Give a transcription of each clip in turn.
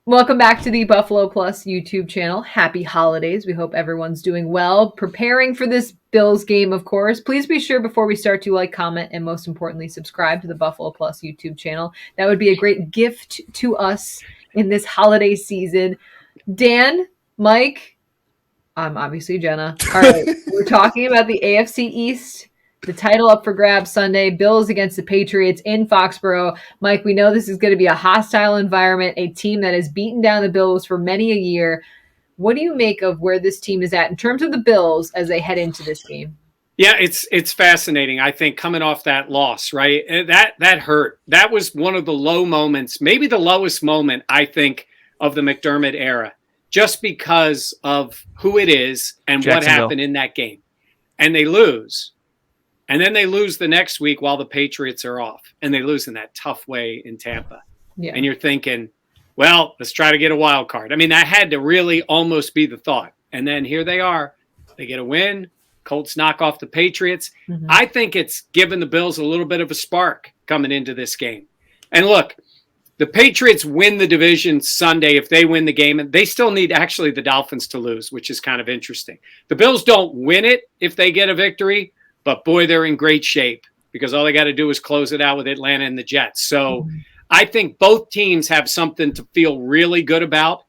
Welcome back to the Buffalo Plus YouTube channel. Happy holidays. We hope everyone's doing well. Preparing for this Bills game, of course. Please be sure before we start to like, comment, and most importantly, subscribe to the Buffalo Plus YouTube channel. That would be a great gift to us in this holiday season. Dan, Mike, I'm obviously Jenna. All right, we're talking about the AFC East. The title up for grabs Sunday, Bills against the Patriots in Foxborough. Mike, we know this is going to be a hostile environment, a team that has beaten down the Bills for many a year. What do you make of where this team is at in terms of the Bills as they head into this game? Yeah, it's fascinating. I think coming off that loss, right? That hurt. That was one of the low moments, maybe the lowest moment, I think, of the McDermott era, just because of who it is and what happened in that game. And they lose. And then they lose the next week while the Patriots are off. And they lose in that tough way in Tampa. Yeah. And you're thinking, well, let's try to get a wild card. I mean, that had to really almost be the thought. And then here they are. They get a win. Colts knock off the Patriots. Mm-hmm. I think it's given the Bills a little bit of a spark coming into this game. And look, the Patriots win the division Sunday if they win the game. And they still need actually the Dolphins to lose, which is kind of interesting. The Bills don't win it if they get a victory. But, boy, they're in great shape because all they got to do is close it out with Atlanta and the Jets. So I think both teams have something to feel really good about.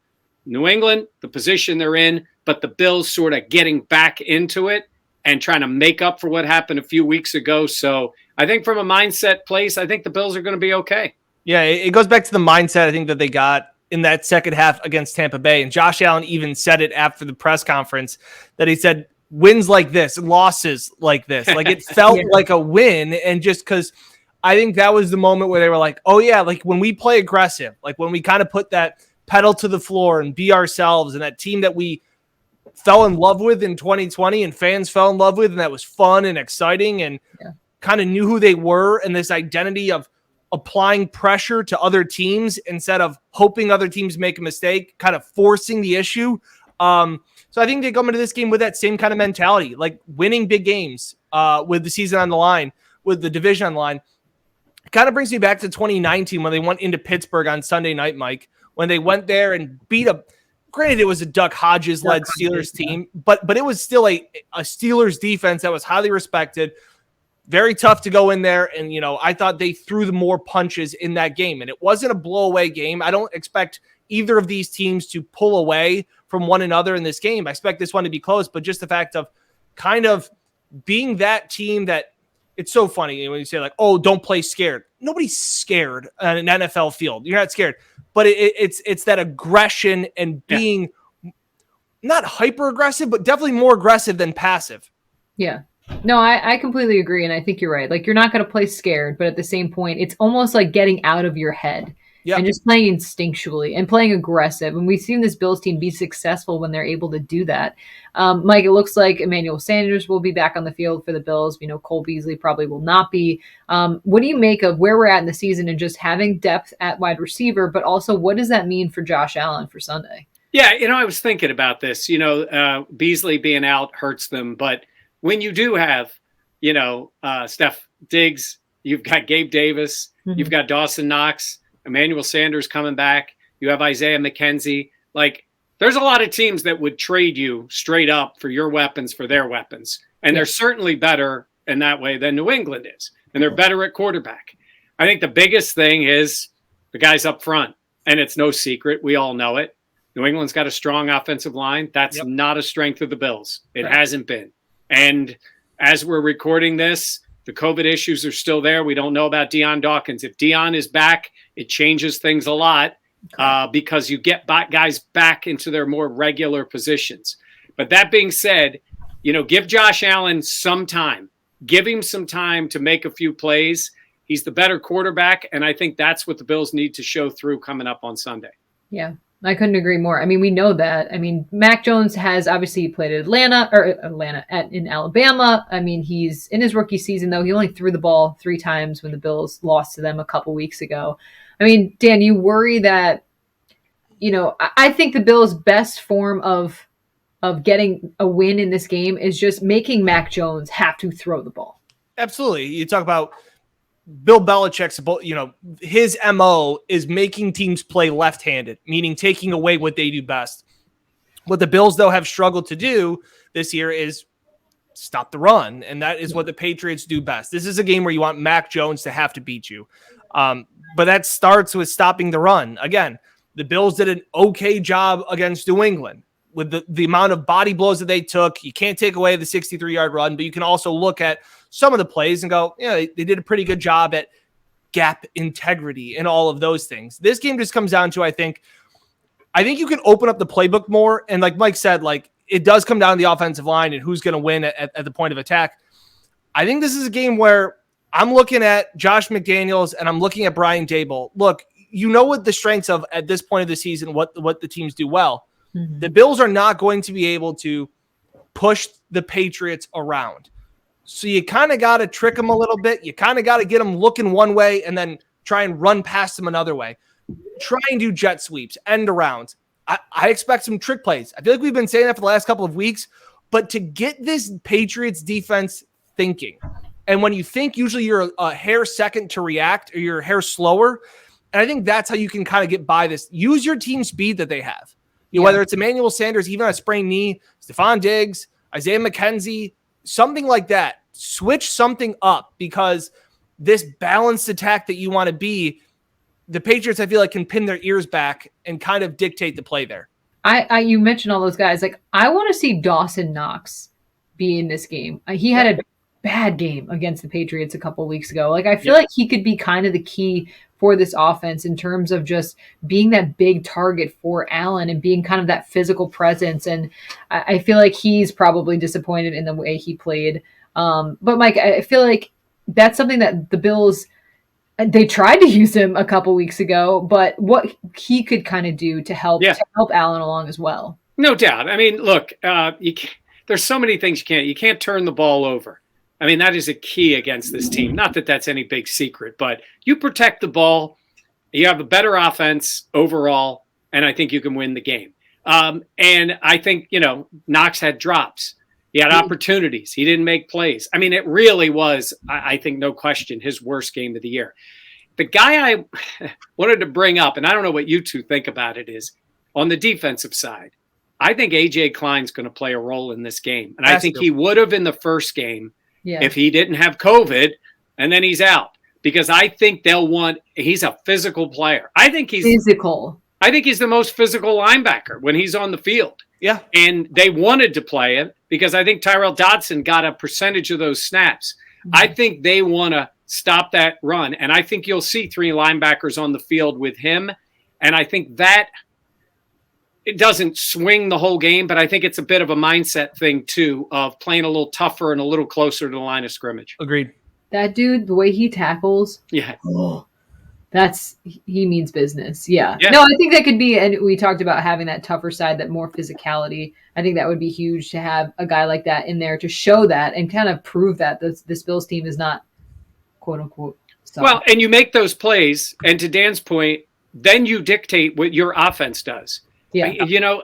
New England, the position they're in, but the Bills sort of getting back into it and trying to make up for what happened a few weeks ago. So I think from a mindset place, I think the Bills are going to be okay. Yeah, it goes back to the mindset I think that they got in that second half against Tampa Bay. And Josh Allen even said it after the press conference that he said, wins like this, losses like this. Like it felt like a win. And just because I think that was the moment where they were like, oh yeah, like when we play aggressive, like when we kind of put that pedal to the floor and be ourselves and that team that we fell in love with in 2020 and fans fell in love with, and that was fun and exciting and kind of knew who they were, and this identity of applying pressure to other teams instead of hoping other teams make a mistake, kind of forcing the issue. So I think they come into this game with that same kind of mentality, like winning big games with the season on the line, with the division on the line. It kind of brings me back to 2019 when they went into Pittsburgh on Sunday night, Mike, when they went there and beat granted, it was a Duck Hodges-led Steelers team, but it was still a Steelers defense that was highly respected, very tough to go in there. And, I thought they threw the more punches in that game. And it wasn't a blow-away game. I don't expect either of these teams to pull away from one another in this game. I expect this one to be close, but just the fact of kind of being that team that it's so funny when you say like, oh, don't play scared. Nobody's scared on an NFL field. You're not scared, but it's that aggression and being not hyper aggressive, but definitely more aggressive than passive. Yeah. No, I completely agree. And I think you're right. Like you're not going to play scared, but at the same point, it's almost like getting out of your head. And just playing instinctually and playing aggressive. And we've seen this Bills team be successful when they're able to do that. Mike, it looks like Emmanuel Sanders will be back on the field for the Bills. We know Cole Beasley probably will not be. What do you make of where we're at in the season and just having depth at wide receiver, but also what does that mean for Josh Allen for Sunday? Yeah, I was thinking about this. Beasley being out hurts them. But when you do have, Steph Diggs, you've got Gabe Davis, you've got Dawson Knox, Emmanuel Sanders coming back. You have Isaiah McKenzie. Like, there's a lot of teams that would trade you straight up for your weapons for their weapons. And they're certainly better in that way than New England is. And they're better at quarterback. I think the biggest thing is the guys up front. And it's no secret. We all know it. New England's got a strong offensive line. That's not a strength of the Bills. It hasn't been. And as we're recording this, the COVID issues are still there. We don't know about Deion Dawkins. If Deion is back, it changes things a lot because you get guys back into their more regular positions. But that being said, give Josh Allen some time. Give him some time to make a few plays. He's the better quarterback, and I think that's what the Bills need to show through coming up on Sunday. Yeah. I couldn't agree more. I mean, we know that. I mean, Mac Jones has obviously played at in Alabama. I mean, he's in his rookie season, though. He only threw the ball 3 times when the Bills lost to them a couple weeks ago. I mean, Dan, you worry that, I think the Bills' best form of getting a win in this game is just making Mac Jones have to throw the ball. Absolutely. You talk about Bill Belichick's, his MO is making teams play left-handed, meaning taking away what they do best. What the Bills, though, have struggled to do this year is stop the run, and that is what the Patriots do best. This is a game where you want Mac Jones to have to beat you. But that starts with stopping the run. Again, the Bills did an okay job against New England with the amount of body blows that they took. You can't take away the 63-yard run, but you can also look at some of the plays and go, they did a pretty good job at gap integrity and all of those things. This game just comes down to, I think you can open up the playbook more. And like Mike said, it does come down to the offensive line and who's going to win at the point of attack. I think this is a game where I'm looking at Josh McDaniels and I'm looking at Brian Daboll. Look, what the strengths of at this point of the season, what the teams do well. Mm-hmm. The Bills are not going to be able to push the Patriots around. So you kind of got to trick them a little bit. You kind of got to get them looking one way and then try and run past them another way. Try and do jet sweeps, end arounds. I expect some trick plays. I feel like we've been saying that for the last couple of weeks, but to get this Patriots defense thinking, and when you think, usually you're a hair second to react or you're a hair slower, and I think that's how you can kind of get by this. Use your team speed that they have. Whether it's Emmanuel Sanders, even on a sprained knee, Stephon Diggs, Isaiah McKenzie, something like that. Switch something up, because this balanced attack that you want to be, the Patriots, I feel like, can pin their ears back and kind of dictate the play there. You mentioned all those guys. I want to see Dawson Knox be in this game. He had a bad game against the Patriots a couple weeks ago. I feel like he could be kind of the key for this offense in terms of just being that big target for Allen and being kind of that physical presence. And I feel like he's probably disappointed in the way he played. But Mike, I feel like that's something that the Bills, they tried to use him a couple weeks ago, but what he could kind of do to help Allen along as well. No doubt. I mean, look, there's so many things you can't turn the ball over. I mean, that is a key against this team. Not that that's any big secret, but you protect the ball, you have a better offense overall, and I think you can win the game. And I think, Knox had drops. He had opportunities. He didn't make plays. I mean, it really was, I think, no question, his worst game of the year. The guy I wanted to bring up, and I don't know what you two think about it, is on the defensive side. I think A.J. Klein's going to play a role in this game. And I think he would have in the first game if he didn't have COVID, and then he's out. Because I think he's a physical player. I think he's physical. I think he's the most physical linebacker when he's on the field. Yeah. And they wanted to play it because I think Tyrell Dodson got a percentage of those snaps. Mm-hmm. I think they want to stop that run. And I think you'll see 3 linebackers on the field with him. And I think that it doesn't swing the whole game, but I think it's a bit of a mindset thing too, of playing a little tougher and a little closer to the line of scrimmage. Agreed. That dude, the way he tackles. Yeah. He means business. Yeah. No, I think that could be, and we talked about having that tougher side, that more physicality. I think that would be huge to have a guy like that in there to show that and kind of prove that this Bills team is not quote unquote soft. Well, and you make those plays, and to Dan's point, then you dictate what your offense does. Yeah.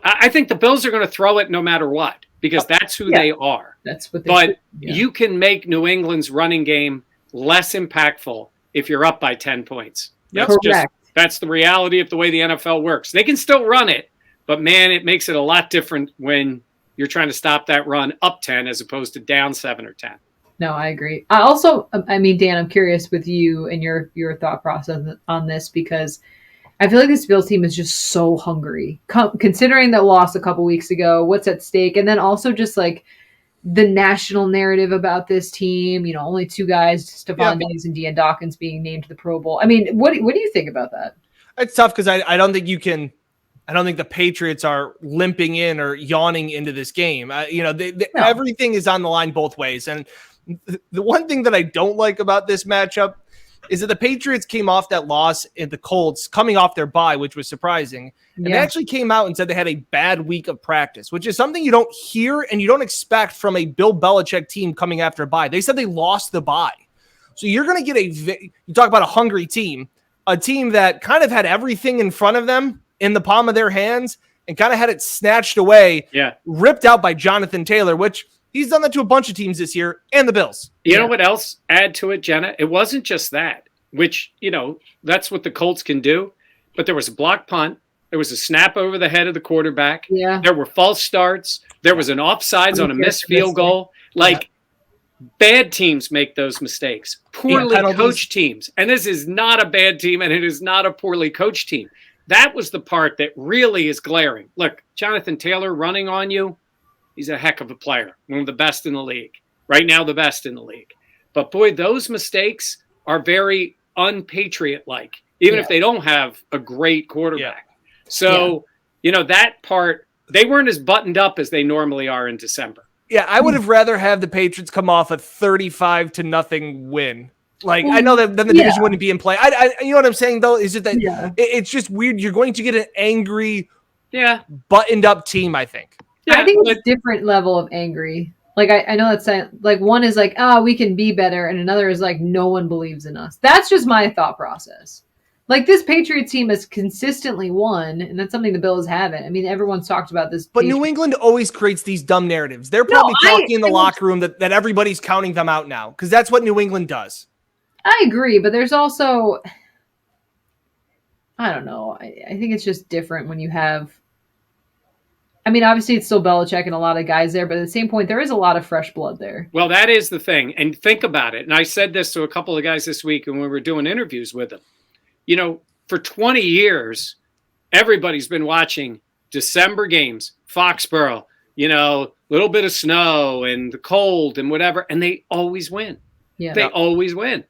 I think the Bills are going to throw it no matter what, because that's who they are. That's what you can make New England's running game less impactful if you're up by 10 points. That's the reality of the way the NFL works. They can still run it, but man, it makes it a lot different when you're trying to stop that run up 10 as opposed to down 7 or 10. No, I agree. Dan, I'm curious with you and your thought process on this, because I feel like this Bills team is just so hungry, considering that loss a couple weeks ago, what's at stake, and then also just like the national narrative about this team. Only 2 guys, Stephon Diggs and Dean Dawkins, being named to the Pro Bowl. I mean, what do you think about that? It's tough because I don't think you can. I don't think the Patriots are limping in or yawning into this game. Everything is on the line both ways. And the one thing that I don't like about this matchup is that the Patriots came off that loss at the Colts, coming off their bye, which was surprising. And they actually came out and said they had a bad week of practice, which is something you don't hear and you don't expect from a Bill Belichick team coming after a bye. They said they lost the bye. So you're going to get you talk about a hungry team, a team that kind of had everything in front of them in the palm of their hands and kind of had it snatched away, ripped out by Jonathan Taylor, which He's done that to a bunch of teams this year and the Bills. You know what else add to it, Jenna? It wasn't just that, which, that's what the Colts can do. But there was a block punt. There was a snap over the head of the quarterback. Yeah. There were false starts. There was an offsides on a missed field goal. Bad teams make those mistakes. Poorly coached teams. And this is not a bad team, and it is not a poorly coached team. That was the part that really is glaring. Look, Jonathan Taylor running on you, he's a heck of a player. One of the best in the league. Right now, the best in the league. But boy, those mistakes are very un-Patriot-like, even if they don't have a great quarterback. So, that part, they weren't as buttoned up as they normally are in December. Yeah, I would have rather have the Patriots come off a 35-0 win. I know that then the division wouldn't be in play. You know what I'm saying, though? Is it that it's just weird? You're going to get an angry, buttoned-up team, I think. Yeah, I think it's a different level of angry. I know that's one is we can be better, and another is no one believes in us. That's just my thought process. This Patriots team has consistently won, and that's something the Bills haven't. I mean, everyone's talked about this. But New England always creates these dumb narratives. They're probably talking in the locker room that everybody's counting them out now, because that's what New England does. I agree, but there's also, I don't know. I think it's just different when you have, obviously it's still Belichick and a lot of guys there, but at the same point, there is a lot of fresh blood there. Well, that is the thing. And think about it. And I said this to a couple of guys this week when we were doing interviews with them. For 20 years, everybody's been watching December games, Foxborough, little bit of snow and the cold and whatever, and they always win. Yeah. They always win.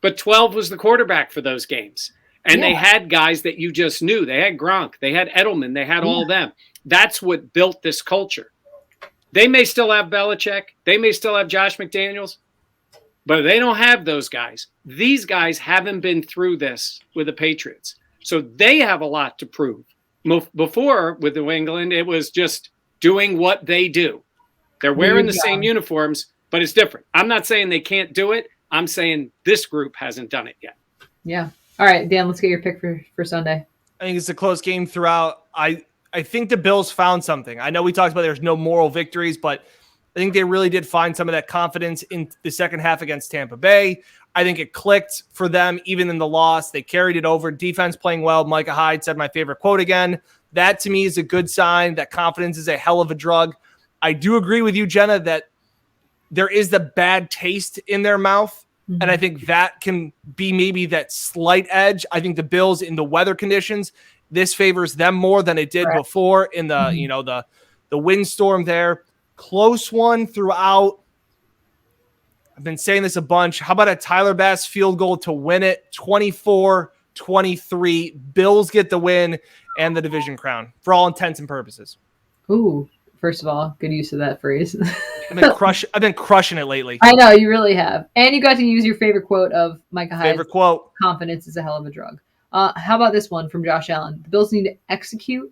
But 12 was the quarterback for those games. And they had guys that you just knew. They had Gronk. They had Edelman. They had all of them. That's what built this culture. They may still have Belichick. They may still have Josh McDaniels. But they don't have those guys. These guys haven't been through this with the Patriots. So they have a lot to prove. Before, with New England, it was just doing what they do. They're wearing the same uniforms, but it's different. I'm not saying they can't do it. I'm saying this group hasn't done it yet. Yeah. All right, Dan, let's get your pick for Sunday. I think it's a close game throughout. I think the Bills found something. I know we talked about there's no moral victories, but I think they really did find some of that confidence in the second half against Tampa Bay. I think it clicked for them even in the loss. They carried it over. Defense playing well. Micah Hyde said my favorite quote again. That to me is a good sign. That confidence is a hell of a drug. I do agree with you, Jenna, that there is the bad taste in their mouth. Mm-hmm. And I think that can be maybe that slight edge. I think the Bills in the weather conditions, this favors them more than it did before in the, the windstorm there. Close one throughout. I've been saying this a bunch. How about a Tyler Bass field goal to win it? 24-23. Bills get the win and the division crown for all intents and purposes. Ooh, first of all, good use of that phrase. I've been crushing it lately. I know, you really have. And you got to use your favorite quote of Micah Hyde. Favorite quote. Confidence is a hell of a drug. How about this one from Josh Allen? The Bills need to execute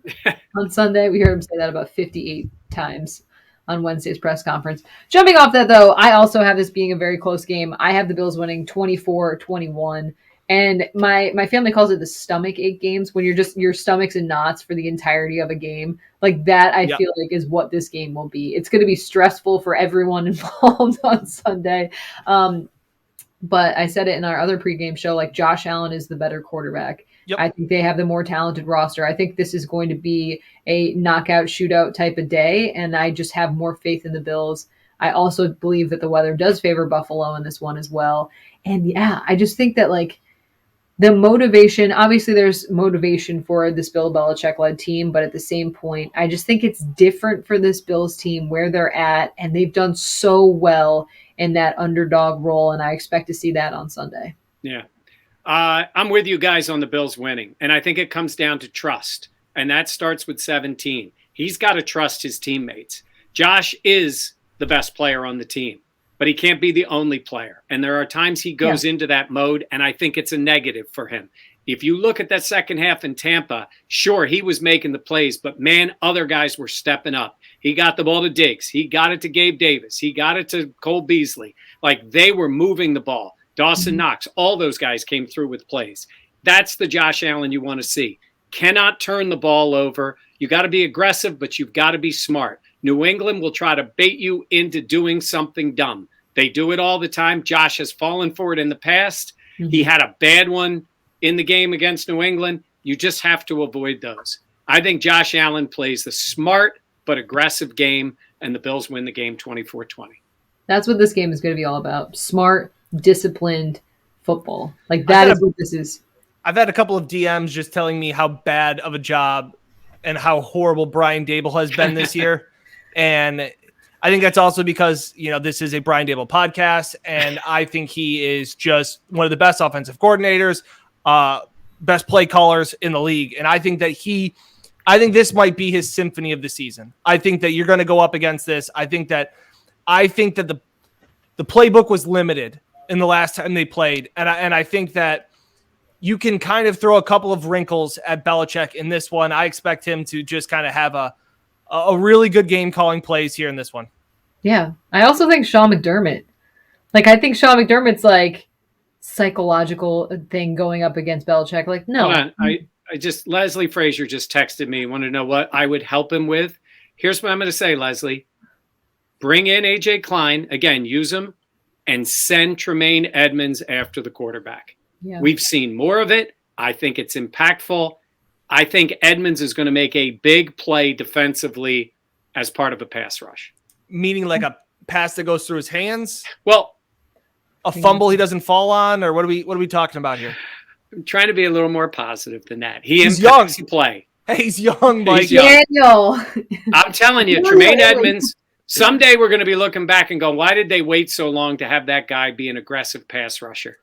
on Sunday. We heard him say that about 58 times on Wednesday's press conference. Jumping off that, though, I also have this being a very close game. I have the Bills winning 24-21. And my family calls it the stomach ache games, when your stomach's in knots for the entirety of a game. Like that, I feel like is what this game will be. It's going to be stressful for everyone involved on Sunday. But I said it in our other pregame show, Josh Allen is the better quarterback. Yep. I think they have the more talented roster. I think this is going to be a knockout shootout type of day, and I just have more faith in the Bills. I also believe that the weather does favor Buffalo in this one as well. And I just think that the motivation, obviously there's motivation for this Bill Belichick-led team, but at the same point, I just think it's different for this Bills team where they're at, and they've done so well in that underdog role, and I expect to see that on Sunday. Yeah. I'm with you guys on the Bills winning, and I think it comes down to trust, and that starts with 17. He's got to trust his teammates. Josh is the best player on the team, but he can't be the only player, and there are times he goes into that mode, and I think it's a negative for him. If you look at that second half in Tampa, sure, he was making the plays, but man, other guys were stepping up. He got the ball to Diggs. He got it to Gabe Davis. He got it to Cole Beasley. They were moving the ball. Dawson Knox, all those guys came through with plays. That's the Josh Allen you want to see. Cannot turn the ball over. You got to be aggressive, but you've got to be smart. New England will try to bait you into doing something dumb. They do it all the time. Josh has fallen for it in the past. Mm-hmm. He had a bad one in the game against New England. You just have to avoid those. I think Josh Allen plays the smart but aggressive game, and the Bills win the game 24-20. That's what this game is going to be all about. Smart, disciplined football. Like that is what this is. I've had a couple of DMs just telling me how bad of a job and how horrible Brian Daboll has been this year. And I think that's also because, this is a Brian Daboll podcast, and I think he is just one of the best offensive coordinators, best play callers in the league. And I think that I think this might be his symphony of the season. I think that you're going to go up against this. I think that the playbook was limited in the last time they played. And I think that you can kind of throw a couple of wrinkles at Belichick in this one. I expect him to just kind of have a really good game calling plays here in this one. Yeah. I also think Sean McDermott. I think Sean McDermott's psychological thing going up against Belichick. No. Hold on. Leslie Frazier just texted me, wanted to know what I would help him with. Here's what I'm going to say, Leslie. Bring in A.J. Klein. Again, use him. And send Tremaine Edmonds after the quarterback. Yeah. We've seen more of it. I think it's impactful. I think Edmonds is going to make a big play defensively as part of a pass rush. Meaning like a pass that goes through his hands? Well, a fumble he doesn't fall on? Or what are we talking about here? I'm trying to be a little more positive than that. He's young. Play. Hey, he's young, Mike. He's young. Daniel. I'm telling you, Tremaine Edmonds, someday we're going to be looking back and going, why did they wait so long to have that guy be an aggressive pass rusher?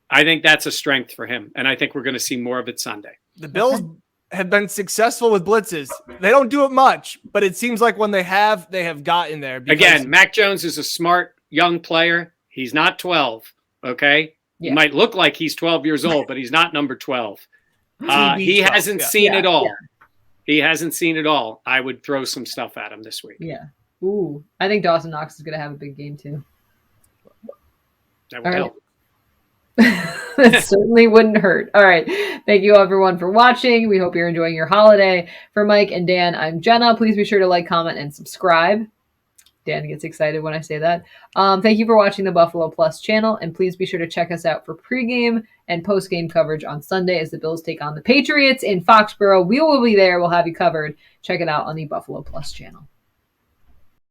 I think that's a strength for him, and I think we're going to see more of it Sunday. The Bills have been successful with blitzes. They don't do it much, but it seems like when they have gotten there. Again, Mac Jones is a smart young player. He's not 12, okay? Yeah. He might look like he's 12 years old, but he's not number 12. He hasn't seen it all. Yeah. He hasn't seen it all. I would throw some stuff at him this week. Yeah. Ooh, I think Dawson Knox is going to have a big game too. That would help. That certainly wouldn't hurt. All right. Thank you everyone for watching. We hope you're enjoying your holiday. For Mike and Dan, I'm Jenna. Please be sure to like, comment, and subscribe. Dan gets excited when I say that. Thank you for watching the Buffalo Plus channel, and please be sure to check us out for pregame and postgame coverage on Sunday as the Bills take on the Patriots in Foxborough. We will be there. We'll have you covered. Check it out on the Buffalo Plus channel.